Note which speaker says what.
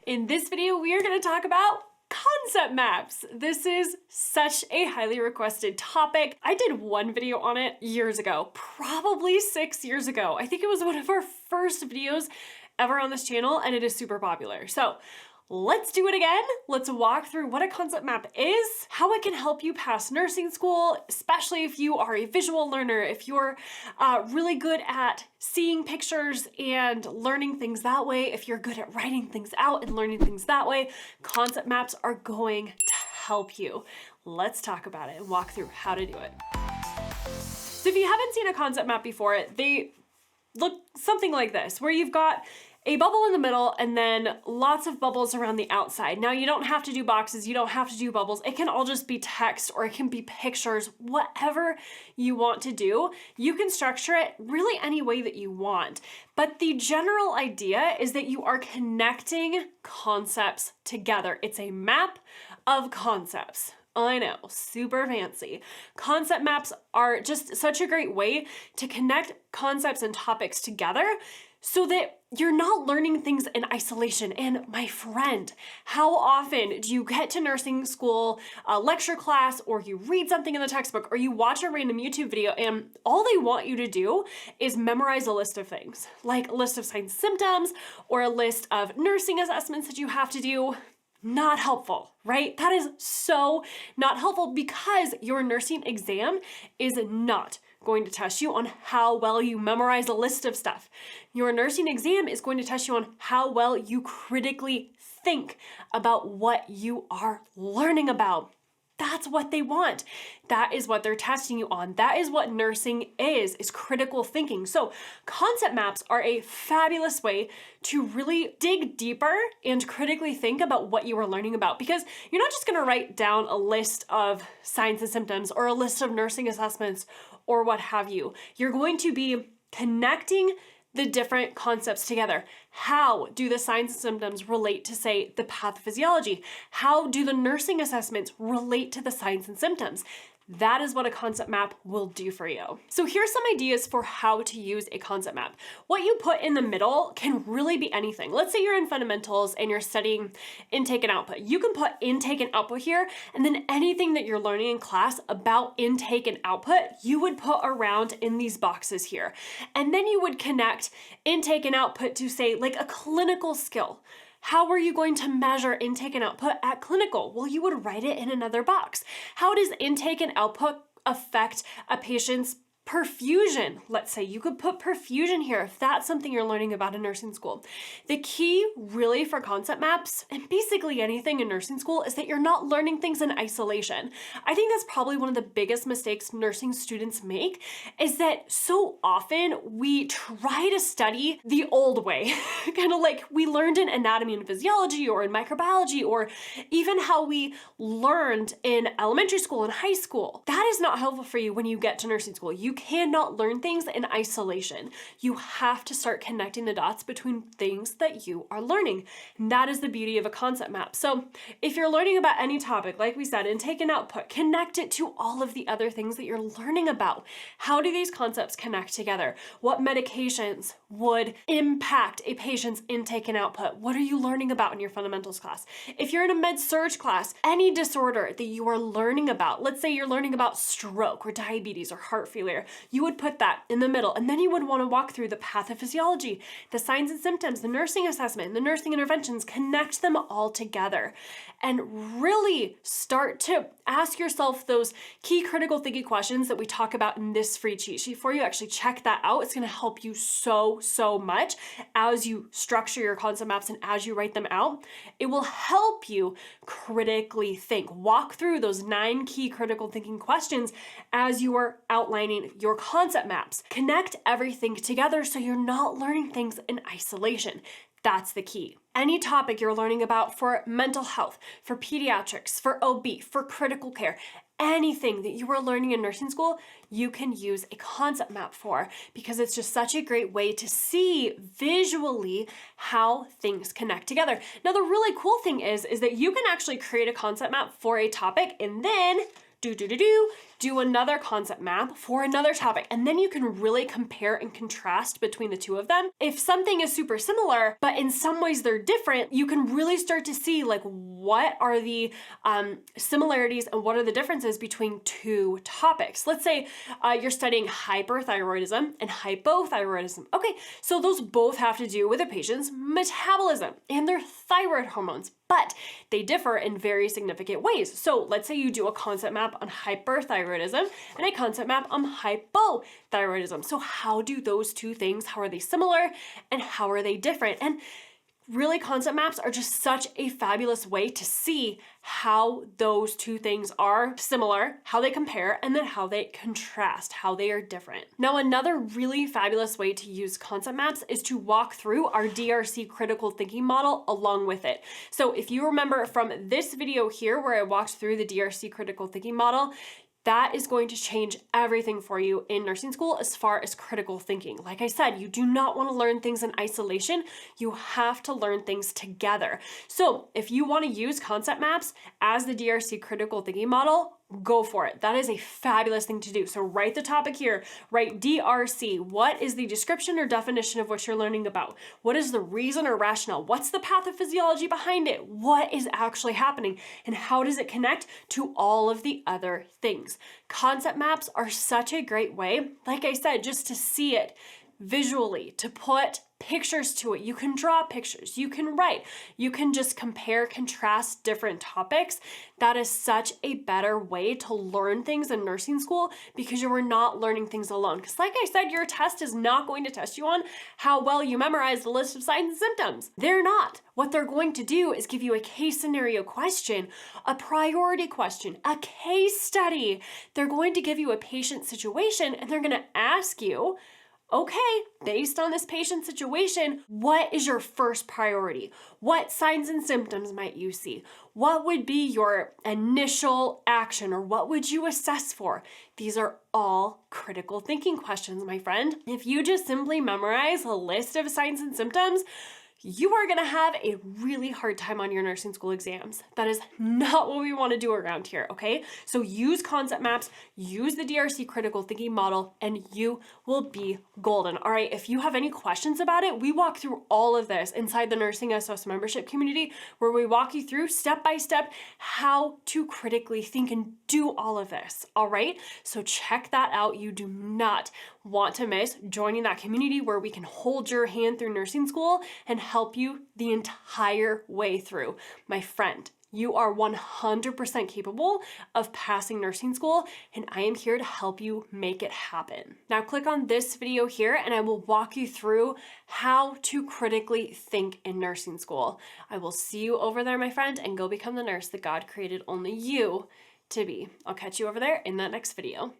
Speaker 1: In this video, we are going to talk about concept maps. This is such a highly requested topic. I did one video on it years ago, probably 6 years ago. I think it was one of our first videos ever on this channel, and it is super popular. So let's do it again. Let's walk through what a concept map is, how it can help you pass nursing school, especially if you are a visual learner, if you're really good at seeing pictures and learning things that way, if you're good at writing things out and learning things that way, concept maps are going to help you. Let's talk about it and walk through how to do it. So if you haven't seen a concept map before, they look something like this, where you've got a bubble in the middle and then lots of bubbles around the outside. Now you don't have to do boxes, you don't have to do bubbles. It can all just be text or it can be pictures, whatever you want to do. You can structure it really any way that you want. But the general idea is that you are connecting concepts together. It's a map of concepts. I know, super fancy. Concept maps are just such a great way to connect concepts and topics together so that you're not learning things in isolation. And my friend, how often do you get to nursing school, a lecture class, or you read something in the textbook, or you watch a random YouTube video, and all they want you to do is memorize a list of things, like a list of signs and symptoms, or a list of nursing assessments that you have to do? Not helpful, right? That is so not helpful, because your nursing exam is not going to test you on how well you memorize a list of stuff. Your nursing exam is going to test you on how well you critically think about what you are learning about. That's what they want. That is what they're testing you on. That is what nursing is critical thinking. So concept maps are a fabulous way to really dig deeper and critically think about what you are learning about, because you're not just gonna write down a list of signs and symptoms or a list of nursing assessments or what have you. You're going to be connecting the different concepts together. How do the signs and symptoms relate to, say, the pathophysiology? How do the nursing assessments relate to the signs and symptoms? That is what a concept map will do for you. So here's some ideas for how to use a concept map. What you put in the middle can really be anything. Let's say you're in fundamentals and you're studying intake and output. You can put intake and output here, and then anything that you're learning in class about intake and output, you would put around in these boxes here. And then you would connect intake and output to, say, like a clinical skill. How are you going to measure intake and output at clinical? Well, you would write it in another box. How does intake and output affect a patient's perfusion? Let's say you could put perfusion here if that's something you're learning about in nursing school. The key really for concept maps, and basically anything in nursing school, is that you're not learning things in isolation. I think that's probably one of the biggest mistakes nursing students make, is that so often we try to study the old way, kind of like we learned in anatomy and physiology or in microbiology, or even how we learned in elementary school and high school. That is not helpful for you when you get to nursing school. You cannot learn things in isolation. You have to start connecting the dots between things that you are learning. And that is the beauty of a concept map. So if you're learning about any topic, like we said, intake and output, connect it to all of the other things that you're learning about. How do these concepts connect together? What medications would impact a patient's intake and output? What are you learning about in your fundamentals class? If you're in a med-surg class, any disorder that you are learning about, let's say you're learning about stroke or diabetes or heart failure, you would put that in the middle, and then you would want to walk through the pathophysiology, the signs and symptoms, the nursing assessment, the nursing interventions, connect them all together, and really start to ask yourself those key critical thinking questions that we talk about in this free cheat sheet for you. Actually check that out. It's going to help you so much as you structure your concept maps and as you write them out. It will help you critically think. Walk through those 9 key critical thinking questions as you are outlining your concept maps. Connect everything together so you're not learning things in isolation. That's the key. Any topic you're learning about for mental health, for pediatrics, for OB, for critical care, anything that you are learning in nursing school, you can use a concept map for, because it's just such a great way to see visually how things connect together. Now, the really cool thing is that you can actually create a concept map for a topic and then do another concept map for another topic, and then you can really compare and contrast between the two of them. If something is super similar, but in some ways they're different, you can really start to see like what are the similarities and what are the differences between two topics. Let's say you're studying hyperthyroidism and hypothyroidism. Okay, so those both have to do with a patient's metabolism and their thyroid hormones, but they differ in very significant ways. So let's say you do a concept map on hyperthyroidism and a concept map on hypothyroidism. So how do those two things, how are they similar and how are they different? And really, concept maps are just such a fabulous way to see how those two things are similar, how they compare, and then how they contrast, how they are different. Now, another really fabulous way to use concept maps is to walk through our DRC critical thinking model along with it. So if you remember from this video here where I walked through the DRC critical thinking model, that is going to change everything for you in nursing school as far as critical thinking. Like I said, you do not want to learn things in isolation. You have to learn things together. So if you want to use concept maps as the DRC critical thinking model, go for it. That is a fabulous thing to do. So write the topic here, write DRC. What is the description or definition of what you're learning about? What is the reason or rationale? What's the pathophysiology behind it? What is actually happening? And how does it connect to all of the other things? Concept maps are such a great way, like I said, just to see it visually, to put pictures to it. You can draw pictures, you can write, you can just compare, contrast different topics. That is such a better way to learn things in nursing school because you are not learning things alone. Because like I said, your test is not going to test you on how well you memorize the list of signs and symptoms. They're not. What they're going to do is give you a case scenario question, a priority question, a case study. They're going to give you a patient situation and they're going to ask you, okay, based on this patient situation, what is your first priority? What signs and symptoms might you see? What would be your initial action or what would you assess for? These are all critical thinking questions, my friend. If you just simply memorize a list of signs and symptoms, you are going to have a really hard time on your nursing school exams. That is not what we want to do around here, okay? So use concept maps, use the DRC critical thinking model, and you will be golden. All right, if you have any questions about it, we walk through all of this inside the NursingSOS membership community where we walk you through step by step how to critically think and do all of this, all right? So check that out. You do not want to miss joining that community where we can hold your hand through nursing school and help you the entire way through. My friend, you are 100% capable of passing nursing school, and I am here to help you make it happen. Now click on this video here and I will walk you through how to critically think in nursing school. I will see you over there, my friend, and go become the nurse that God created only you to be. I'll catch you over there in that next video.